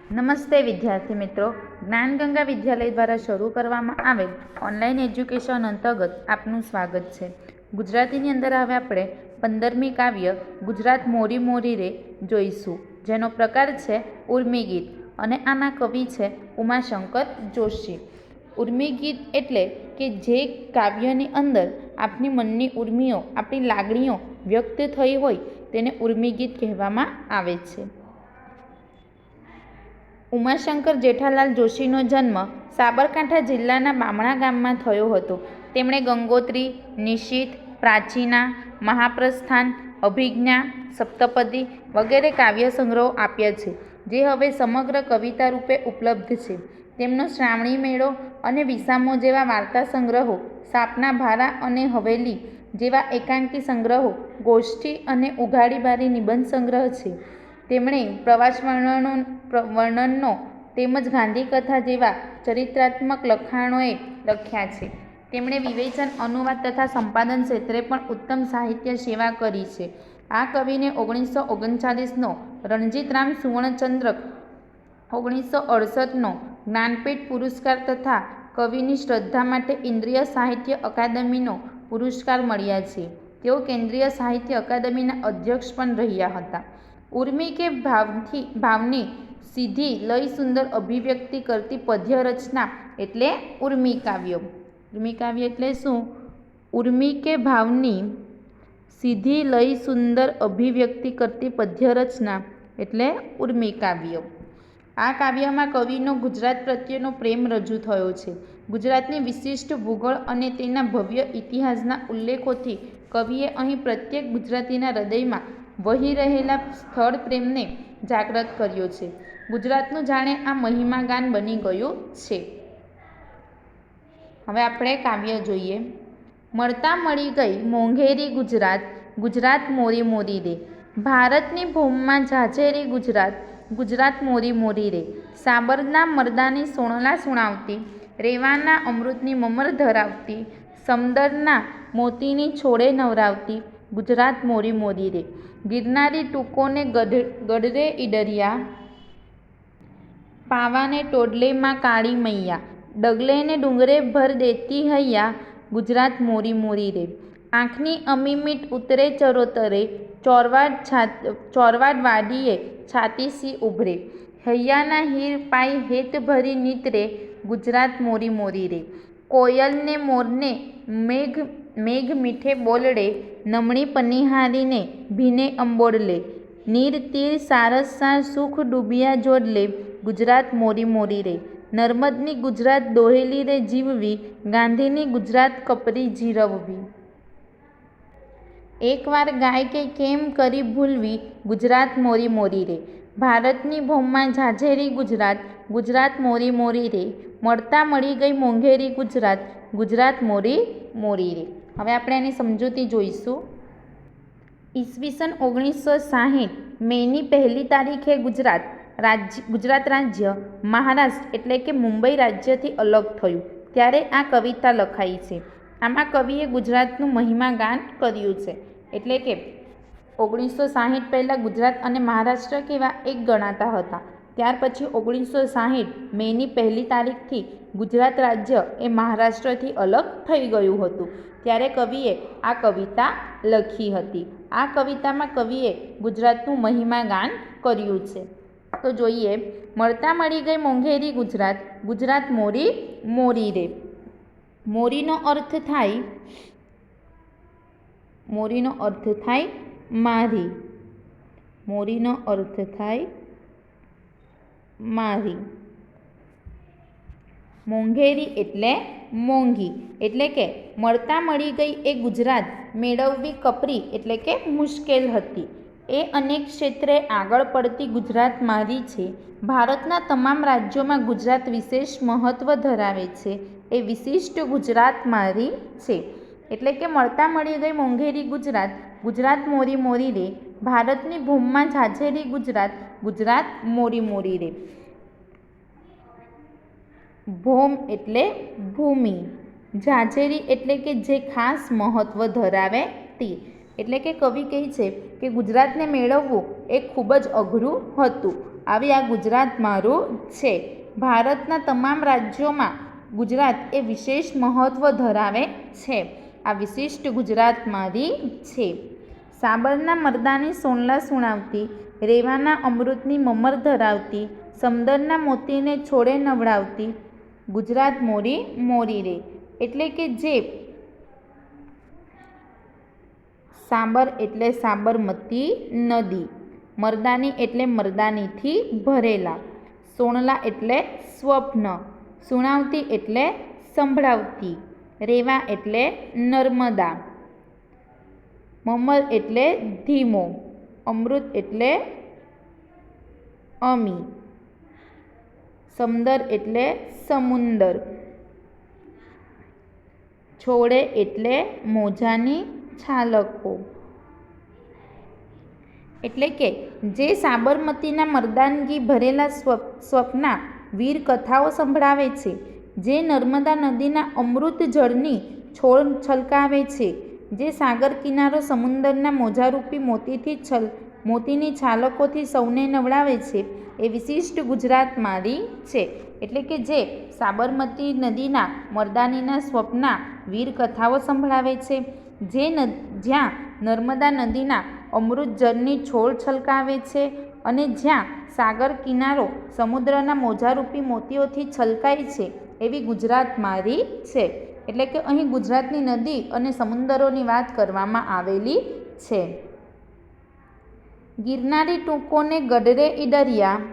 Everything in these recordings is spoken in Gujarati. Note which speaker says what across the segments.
Speaker 1: નમસ્તે વિદ્યાર્થી મિત્રો, જ્ઞાનગંગા વિદ્યાલય દ્વારા શરૂ કરવામાં આવેલ ઓનલાઈન એજ્યુકેશન અંતર્ગત આપનું સ્વાગત છે. ગુજરાતીની અંદર હવે આપણે 15મી કાવ્ય ગુજરાત મોરી મોરી રે જોઈશું, જેનો પ્રકાર છે ઉર્મી ગીત અને આના કવિ છે ઉમાશંકર જોશી. ઉર્મી ગીત એટલે કે જે કાવ્યની અંદર આપણી મનની ઉર્મિઓ, આપણી લાગણીઓ વ્યક્ત થઈ હોય તેને ઉર્મી ગીત કહેવામાં આવે છે. ઉમાશંકર જેઠાલાલ જોશીનો જન્મ સાબરકાંઠા જિલ્લાના બામણા ગામમાં થયો હતો. તેમણે ગંગોત્રી, નિશીથ, પ્રાચીના, મહાપ્રસ્થાન, અભિજ્ઞા, સપ્તપદી વગેરે કાવ્ય સંગ્રહો આપ્યા છે, જે હવે સમગ્ર કવિતા રૂપે ઉપલબ્ધ છે. તેમનો શ્રાવણી મેળો અને વિસામો જેવા વાર્તા સંગ્રહો, સાપના ભારા અને હવેલી જેવા એકાંકી સંગ્રહો, ગોષ્ઠી અને ઉઘાડીબારી નિબંધ સંગ્રહ છે. તેમણે પ્રવાસ વર્ણનનો તેમજ ગાંધીકથા જેવા ચરિત્રાત્મક લખાણોએ લખ્યા છે. તેમણે વિવેચન, અનુવાદ તથા સંપાદન ક્ષેત્રે પણ ઉત્તમ સાહિત્ય સેવા કરી છે. આ કવિને 1939નો રણજીતરામ સુવર્ણચંદ્રક, 1968નો જ્ઞાનપીઠ પુરસ્કાર તથા કવિની શ્રદ્ધા માટે ઇન્દ્રિય સાહિત્ય અકાદમીનો પુરસ્કાર મળ્યા છે. તેઓ કેન્દ્રીય સાહિત્ય અકાદમીના અધ્યક્ષ પણ રહ્યા હતા. ઉર્મી કે ભાવની સીધી લય સુંદર અભિવ્યક્તિ કરતી પદ્ય રચના એટલે ઉર્મી કાવ્ય. ઉર્મી કાવ્ય એટલે શું? ઉર્મી કે ભાવની સીધી લય સુંદર અભિવ્યક્તિ કરતી પદ્ય રચના એટલે ઉર્મી કાવ્ય. આ કાવ્યમાં કવિનો ગુજરાત પ્રત્યેનો પ્રેમ રજૂ થયો છે. ગુજરાતની વિશિષ્ટ ભૂગોળ અને તેના ભવ્ય ઇતિહાસના ઉલ્લેખોથી કવિએ અહીં પ્રત્યેક ગુજરાતીના હૃદયમાં વહી રહેલા સ્થળ પ્રેમને જાગૃત કર્યો છે. ગુજરાતનું જાણે આ મહિમાગાન બની ગયું છે. હવે આપણે કાવ્ય જોઈએ. મળતા મળી ગઈ મોંઘેરી ગુજરાત, ગુજરાત મોરી મોરી રે. ભારતની ભૂમમાં ઝાઝેરી ગુજરાત, ગુજરાત મોરી મોરી રે. સાબરના મરદાની સોણલા સુણાવતી, રેવાના અમૃતની મમર ધરાવતી, સમદરના મોતીની છોડે નવરાવતી, ગુજરાત મોરી મોરી રે. ગિરનારી ટૂંકોને ગઢરે ઈડરિયા, પાવાને ટોડલેમાં કાળી મૈયા, ડગલેને ડુંગરે ભર દેતી હૈયા, ગુજરાત મોરી મોરી રે. આંખની અમીમીટ ઉતરે ચરોતરે, ચોરવાડ વાડીએ છાતી સી ઉભરે. હૈયાના હીર પાઈ હેત ભરી નીતરે, ગુજરાત મોરી મોરી રે. કોયલને મોરને મેઘ મીઠે બોલડે, નમણી પનિહારીને ભીને અંબોડલે. નીર તીર સારસા સુખ ડૂબિયા જોડલે, ગુજરાત મોરી મોરી રે. નર્મદની ગુજરાત દોહેલી રે જીવવી, ગાંધીની ગુજરાત કપરી જીરવવી. એકવાર ગાય કે કેમ કરી ભૂલવી, ગુજરાત મોરી મોરી રે. ભારતની ભૂમમાં ઝાઝેરી ગુજરાત, ગુજરાત મોરી મોરી રે. મળતા મળી ગઈ મોંઘેરી ગુજરાત, ગુજરાત મોરી મોરી રે. હવે આપણે એની સમજૂતી જોઈશું. ઈસવીસન 1960 મેની 1લી તારીખે ગુજરાત રાજ્ય મહારાષ્ટ્ર એટલે કે મુંબઈ રાજ્યથી અલગ થયું, ત્યારે આ કવિતા લખાઈ છે. આમાં કવિએ ગુજરાતનું મહિમાગાન કર્યું છે. એટલે કે 1960 પહેલાં ગુજરાત અને મહારાષ્ટ્ર કેવા એક ગણાતા હતા. ત્યાર પછી 1960 મેની 1લી તારીખથી ગુજરાત રાજ્ય એ મહારાષ્ટ્રથી અલગ થઈ ગયું હતું, ત્યારે કવિએ આ કવિતા લખી હતી. આ કવિતામાં કવિએ ગુજરાતનું મહિમાગાન કર્યું છે. તો જોઈએ. મળતા મળી ગઈ મોંઘેરી ગુજરાત, ગુજરાત મોરી મોરી રે. મોરીનો અર્થ થાય મારી. મોરીનો અર્થ થાય મારી. મોંઘેરી એટલે મોંઘી. એટલે કે મળતા મળી ગઈ એ ગુજરાત મેળવવી કપરી એટલે કે મુશ્કેલ હતી. એ અનેક ક્ષેત્રે આગળ પડતી ગુજરાત મારી છે. ભારતના તમામ રાજ્યોમાં ગુજરાત વિશેષ મહત્ત્વ ધરાવે છે. એ વિશિષ્ટ ગુજરાત મારી છે. એટલે કે મળતા મળી ગઈ મોંઘેરી ગુજરાત, ગુજરાત મોરી મોરી રે. ભારતની ભૂમમાં ઝાઝેરી ગુજરાત, ગુજરાત મોરી મોરી રે. ભૂમ એટલે ભૂમિ. ઝાઝેરી એટલે કે જે ખાસ મહત્ત્વ ધરાવે તે. એટલે કે કવિ કહે છે કે ગુજરાતને મેળવવું એ ખૂબ જ અઘરું હતું. આવી આ ગુજરાત મારું છે. ભારતના તમામ રાજ્યોમાં ગુજરાત એ વિશેષ મહત્ત્વ ધરાવે છે. આ વિશિષ્ટ ગુજરાત મારી છે. સાબરના મરદાની સોનલા સુણાવતી, રેવાના અમૃતની મમર ધરાવતી, સમદરના મોતીને છોડે નવડાવતી, ગુજરાત મોરી મોરી રે. એટલે કે જે સાબર એટલે સાબરમતી નદી, મરદાની એટલે મરદાનીથી ભરેલા, સોણલા એટલે સ્વપ્ન, સુણાવતી એટલે સંભળાવતી, રેવા એટલે નર્મદા, મમર એટલે ધીમો, અમૃત એટલે અમી, સમદર એટલે સમુંદર, છોડે એટલે મોજાની છાલકો. એટલે કે જે સાબરમતીના મર્દાનગી ભરેલા સ્વપ્ના વીર કથાઓ સંભળાવે છે, જે નર્મદા નદીના અમૃત જળની છોડ છલકાવે છે, જે સાગર કિનારો સમુંદરના મોજારૂપી મોતીની છાલકોથી સૌને નવડાવે છે, એ વિશિષ્ટ ગુજરાત મારી છે. એટલે કે જે સાબરમતી નદીના મરદાનીના સ્વપ્ના વીર કથાઓ સંભળાવે છે, જ્યાં નર્મદા નદીના અમૃત જળની છોડ છલકાવે છે અને જ્યાં સાગર કિનારો સમુદ્રના મોજારૂપી મોતીઓથી છલકાય છે, એવી ગુજરાત મારી છે. એટલે કે અહીં ગુજરાતની નદી અને સમુદ્રોની વાત કરવામાં આવેલી છે. ગિરનારી ટૂંકોને ગઢરે ઈડરિયા,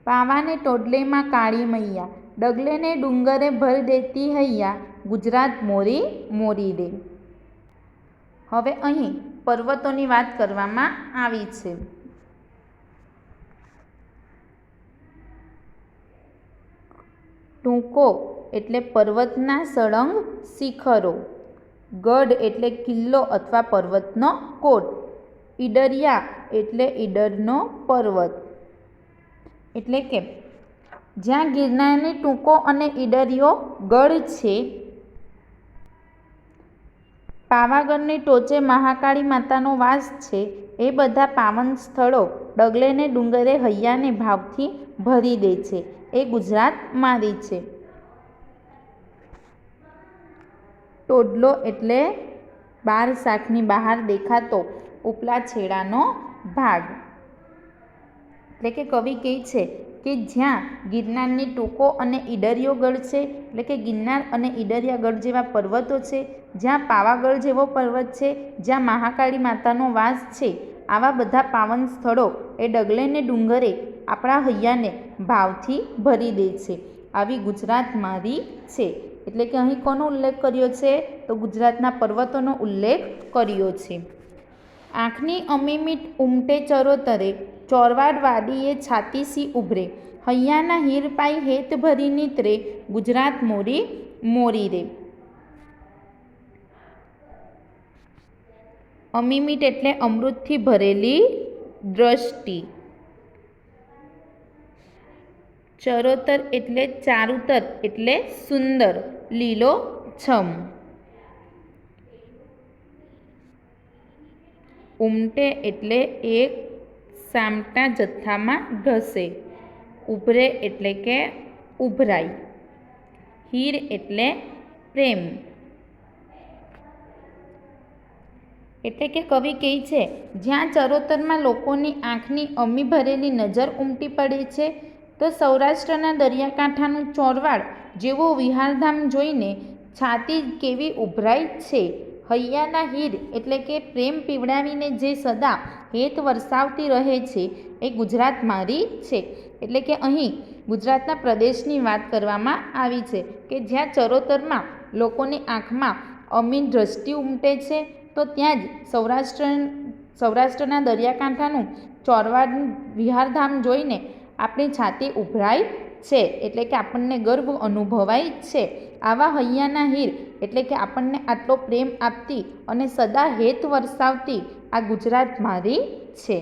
Speaker 1: પાવાને ટોડલેમાં કાળી મૈયા, ડગલેને ડુંગરે ભર દેતી હૈયા, ગુજરાત મોરી મોરી રે. હવે અહીં પર્વતોની વાત કરવામાં આવી છે. ટૂંકો એટલે પર્વતના સળંગ શિખરો, ગઢ એટલે કિલ્લો અથવા પર્વતનો કોટ, ઈડરિયા એટલે ઈડરનો પર્વત. એટલે કે જ્યાં ગિરનારની ટૂંકો અને ઈડરિયો ગઢ છે, પાવાગઢની ટોચે મહાકાળી માતાનો વાસ છે, એ બધા પાવન સ્થળો ડગલેને ડુંગરે હૈયાને ભાવથી ભરી દે છે, એ ગુજરાત મારી છે. ટોડલો એટલે બાર શાકની બહાર દેખાતો ઉપલા છેડાનો ભાગ. એટલે કે કવિ કહે છે કે જ્યાં ગિરનારની ટૂંકો અને ઈડરિયો ગઢ છે, એટલે કે ગિરનાર અને ઈડરિયા ગઢ જેવા પર્વતો છે, જ્યાં પાવાગઢ જેવો પર્વત છે, જ્યાં મહાકાળી માતાનો વાસ છે, આવા બધા પાવન સ્થળો એ ડગલે ને ડુંગરે આપણા હૈયાને ભાવથી ભરી દે છે. આવી ગુજરાત મારી છે. એટલે કે અહીં કોનો ઉલ્લેખ કર્યો છે? તો ગુજરાતના પર્વતોનો ઉલ્લેખ કર્યો છે. આંખની અમીમીટ ઉમટે ચરોતરે, ચોરવાડ વાડીએ છાતીસી ઉભરે, હૈયાના હીર પાઈ હેત ભરી નીતરે, ગુજરાત મોરી મોરી રે. અમીમીટ એટલે અમૃતથી ભરેલી દ્રષ્ટિ, ચરોતર એટલે ચારુતર એટલે સુંદર લીલો છમ, ઉમટે એટલે એક સામટા જથ્થામાં ઘસે, ઉભરે એટલે કે ઉભરાય, હીર એટલે પ્રેમ. એટલે કે કવિ કહે છે જ્યાં ચરોતરમાં લોકોની આંખની અમી ભરેલી નજર ઉમટી પડે છે, તો સૌરાષ્ટ્રના દરિયાકાંઠાનું ચોરવાડ જેવો વિહારધામ જોઈને છાતી કેવી ઉભરાય છે. હૈયાના હીર એટલે કે પ્રેમ પીવડાવીને જે સદા હેત વરસાવતી રહે છે, એ ગુજરાત મારી છે. એટલે કે અહીં ગુજરાતના પ્રદેશની વાત કરવામાં આવી છે કે જ્યાં ચરોતરમાં લોકોની આંખમાં અમી દ્રષ્ટિ ઉમટે છે, તો ત્યાં જ સૌરાષ્ટ્રના દરિયાકાંઠાનું ચોરવાડ વિહારધામ જોઈને આપણી છાતી ઉભરાય છે. એટલે કે આપણને ગર્વ અનુભવાય છે. આવા હૈયાના હીર એટલે કે આપણને આટલો પ્રેમ આપતી અને સદા હેત વરસાવતી આ ગુજરાત મારી છે.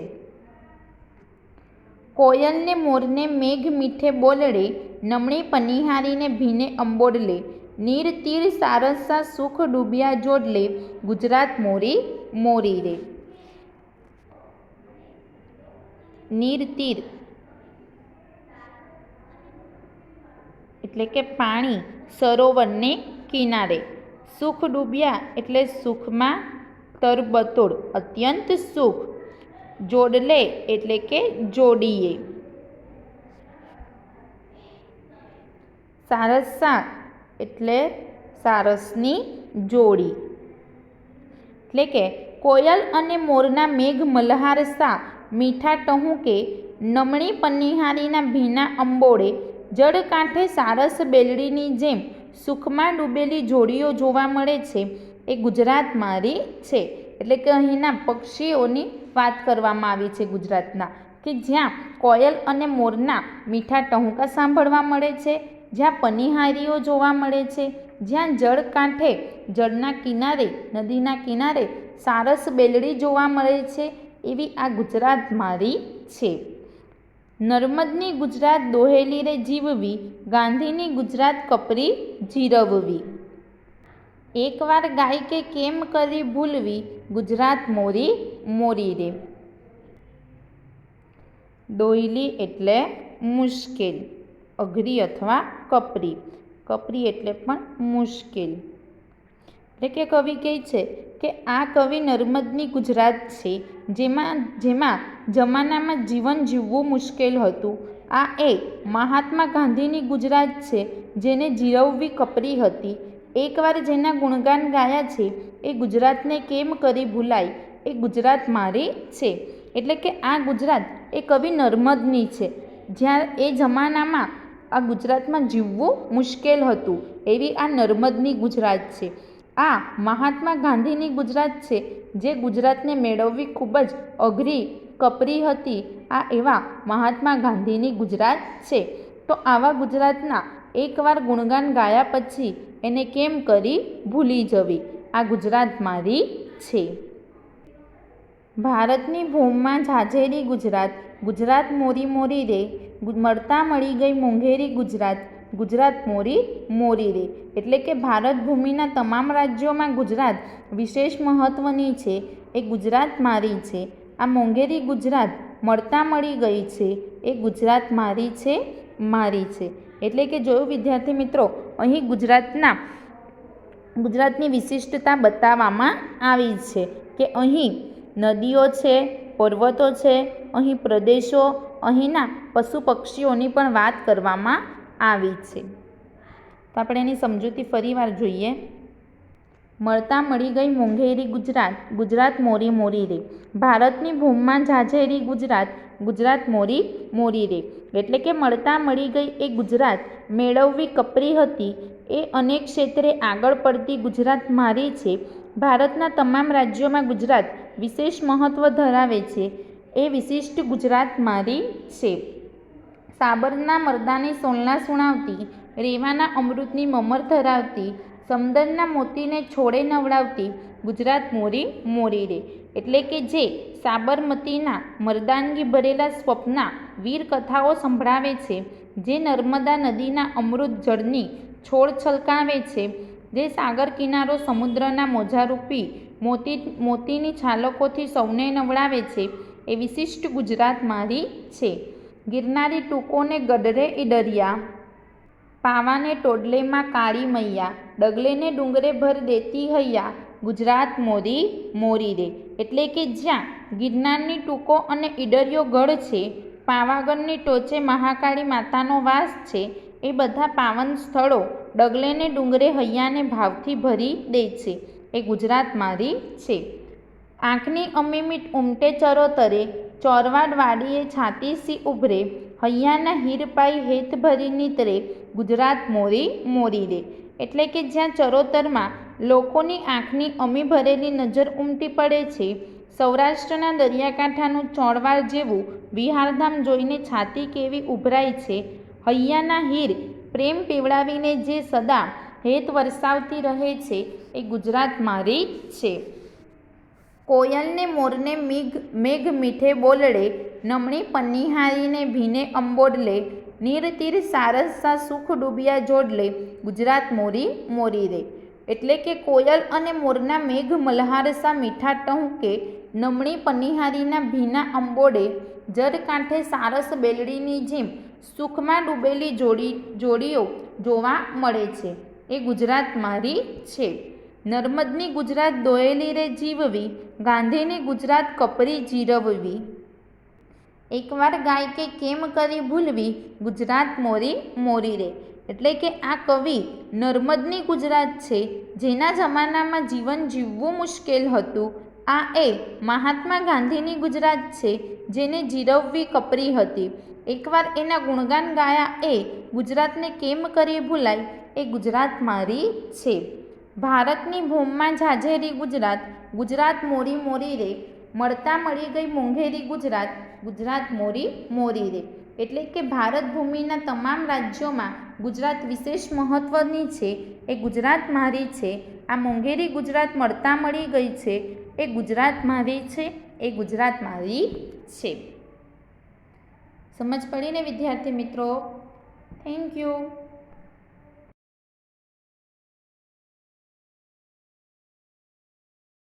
Speaker 1: કોયલને મોરને મેઘ મીઠે બોલડે, નમણી પનિહારીને ભીને અંબોડલે, નીર તીર સારસા સુખ ડૂબ્યા જોડલે, ગુજરાત મોરી મોરી રે. નીર તીર એટલે કે પાણી સરોવરને કિનારે, સુખ ડૂબ્યા એટલે સુખમાં તરબતોડ, અત્યંત સુખ, જોડલે એટલે કે જોડીએ, સારસા એટલે સારસની જોડી. એટલે કે કોયલ અને મોરના મેઘ મલ્હાર સા, મીઠા ટહુકે, નમણી પનિહારીના ભીના અંબોડે, જળ કાંઠે સારસ બેલડીની જેમ સુખમાં ડૂબેલી જોડીઓ જોવા મળે છે એ ગુજરાત મારી છે. એટલે કે અહીંના પક્ષીઓની વાત કરવામાં આવી છે ગુજરાતના, કે જ્યાં કોયલ અને મોરના મીઠા ટહુકા સાંભળવા મળે છે, જ્યાં પનિહારીઓ જોવા મળે છે, જ્યાં જળ કાંઠે જળના કિનારે નદીના કિનારે સારસ બેલડી જોવા મળે છે, એવી આ ગુજરાત મારી છે. નર્મદની ગુજરાત દોહેલી રે જીવવી, ગાંધીની ગુજરાત કપરી જીરવવી. એકવાર ગાય કે કેમ કરી ભૂલવી, ગુજરાત મોરી મોરી રે. દોયલી એટલે મુશ્કેલ, અઘરી અથવા કપરી, કપરી એટલે પણ મુશ્કેલ. એટલે કે કવિ કહે છે કે આ કવિ નર્મદની ગુજરાત છે, જેમાં જમાનામાં જીવન જીવવું મુશ્કેલ હતું. આ એ મહાત્મા ગાંધીની ગુજરાત છે, જેને જીરવવી કપરી હતી. એકવાર જેના ગુણગાન ગાયા છે એ ગુજરાતને કેમ કરી ભૂલાય, એ ગુજરાત મારી છે. એટલે કે આ ગુજરાત એ કવિ નર્મદની છે, જ્યાં એ જમાનામાં આ ગુજરાતમાં જીવવું મુશ્કેલ હતું, એવી આ નર્મદની ગુજરાત છે. આ મહાત્મા ગાંધીની ગુજરાત છે, જે ગુજરાતને મેળવવી ખૂબ જ અઘરી કપરી હતી. આ એવા મહાત્મા ગાંધીની ગુજરાત છે. તો આવા ગુજરાતના એકવાર ગુણગાન ગાયા પછી એને કેમ કરી ભૂલી જવી, આ ગુજરાત મારી છે. ભારતની ભૂમિમાં ઝાઝેરી ગુજરાત, ગુજરાત મોરી મોરી રે, મળતા મળી ગઈ મોંઘેરી ગુજરાત, ગુજરાત મોરી મોરી રે. એટલે કે ભારત ભૂમિના તમામ રાજ્યોમાં ગુજરાત વિશેષ મહત્ત્વની છે, એ ગુજરાત મારી છે. આ મોંઘેરી ગુજરાત મળતા મળી ગઈ છે, એ ગુજરાત મારી છે, મારી છે. એટલે કે જોયું વિદ્યાર્થી મિત્રો, અહીં ગુજરાતની વિશિષ્ટતા બતાવવામાં આવી છે કે અહીં નદીઓ છે, પર્વતો છે, અહીં પ્રદેશો, અહીંના પશુ પક્ષીઓની પણ વાત કરવામાં આવી છે. તો આપણે એની સમજૂતી ફરીવાર જોઈએ. મળતા મળી ગઈ મોંઘેરી ગુજરાત, ગુજરાત મોરી મોરી રે. ભારતની ભૂમિમાં ઝાઝેરી ગુજરાત, ગુજરાત મોરી મોરી રે. એટલે કે મળતા મળી ગઈ એ ગુજરાત મેળવવી કપરી હતી, એ અનેક ક્ષેત્રે આગળ પડતી ગુજરાત મારી છે. ભારતના તમામ રાજ્યોમાં ગુજરાત વિશેષ મહત્ત્વ ધરાવે છે, એ વિશિષ્ટ ગુજરાત મારી છે. સાબરના મરદાની સોલના સુણાવતી, રેવાના અમૃતની મમર ધરાવતી, સમદરના મોતીને છોડે નવડાવતી, ગુજરાત મોરી મોરી રે. એટલે કે જે સાબરમતીના મરદાનગી ભરેલા સ્વપ્ના વીર કથાઓ સંભળાવે છે, જે નર્મદા નદીના અમૃત જળની છોડ છલકાવે છે, જે સાગર કિનારો સમુદ્રના મોજારૂપી મોતીની છાલકોથી સૌને નવડાવે છે, એ વિશિષ્ટ ગુજરાત મારી છે. ગિરનારી ટૂંકોને ગડરે ઈડરિયા, પાવાને ટોડલેમાં કાળી મૈયા, ડગલેને ડુંગરે ભર દેતી હૈયા, ગુજરાત મોરી મોરી રે. એટલે કે જ્યાં ગિરનારની ટૂંકો અને ઈડરિયો ગઢ છે, પાવાગઢની ટોચે મહાકાળી માતાનો વાસ છે, એ બધા પાવન સ્થળો ડગલેને ડુંગરે હૈયાને ભાવથી ભરી દે છે, એ ગુજરાત મારી છે. આંખની અમીમીટ ઉમટે ચરોતરે, ચોરવાડ વાડીએ છાતી સી ઉભરે, હૈયાના હીરપાઈ હેત ભરી નીતરે, ગુજરાત મોરી મોરી રે. એટલે કે જ્યાં ચરોતરમાં લોકોની આંખની અમી ભરેલી નજર ઉમટી પડે છે, સૌરાષ્ટ્રના દરિયાકાંઠાનું ચોળવાડ જેવું વિહારધામ જોઈને છાતી કેવી ઉભરાય છે, હૈયાના હીર પ્રેમ પીવડાવીને જે સદા હેત વરસાવતી રહે છે, એ ગુજરાત મારી છે. કોયલને મોરને મેઘ મીઠે બોલડે, નમણી પનિહારીને ભીને અંબોડલે, નીર તીર સારસા સુખ ડૂબિયા જોડલે, ગુજરાત મોરી મોરી રે. એટલે કે કોયલ અને મોરના મેઘ મલ્હારસા મીઠા ટહુકે, નમણી પનિહારીના ભીના અંબોડે, જળ કાંઠે સારસ બેલડીની જેમ સુખમાં ડૂબેલી જોડીઓ જોવા મળે છે. એ ગુજરાત મારી છે. નર્મદની ગુજરાત દોયેલી રે જીવવી, ગાંધીની ગુજરાત કપરી જીરવવી. એકવાર ગાય કે કેમ કરી ભૂલવી, ગુજરાત મોરી મોરી રે. એટલે કે આ કવિ નર્મદની ગુજરાત છે, જેના જમાનામાં જીવન જીવવું મુશ્કેલ હતું. આ એ મહાત્મા ગાંધીની ગુજરાત છે, જેને જીરવવી કપરી હતી. એકવાર એના ગુણગાન ગાયા એ ગુજરાતને કેમ કરી ભૂલાય, એ ગુજરાત મારી છે. ભારતની ભૂમિમાં ઝાઝેરી ગુજરાત, ગુજરાત મોરી મોરી રે. મળતા મળી ગઈ મોંઘેરી ગુજરાત, ગુજરાત મોરી મોરી રે. એટલે કે ભારત ભૂમિના તમામ રાજ્યોમાં ગુજરાત વિશેષ મહત્ત્વની છે. એ ગુજરાત મારી છે. આ મોંઘેરી ગુજરાત મળતા મળી ગઈ છે, એ ગુજરાત મારી છે. એ ગુજરાત મારી છે. સમજ પડીને વિદ્યાર્થી મિત્રો? Thank you.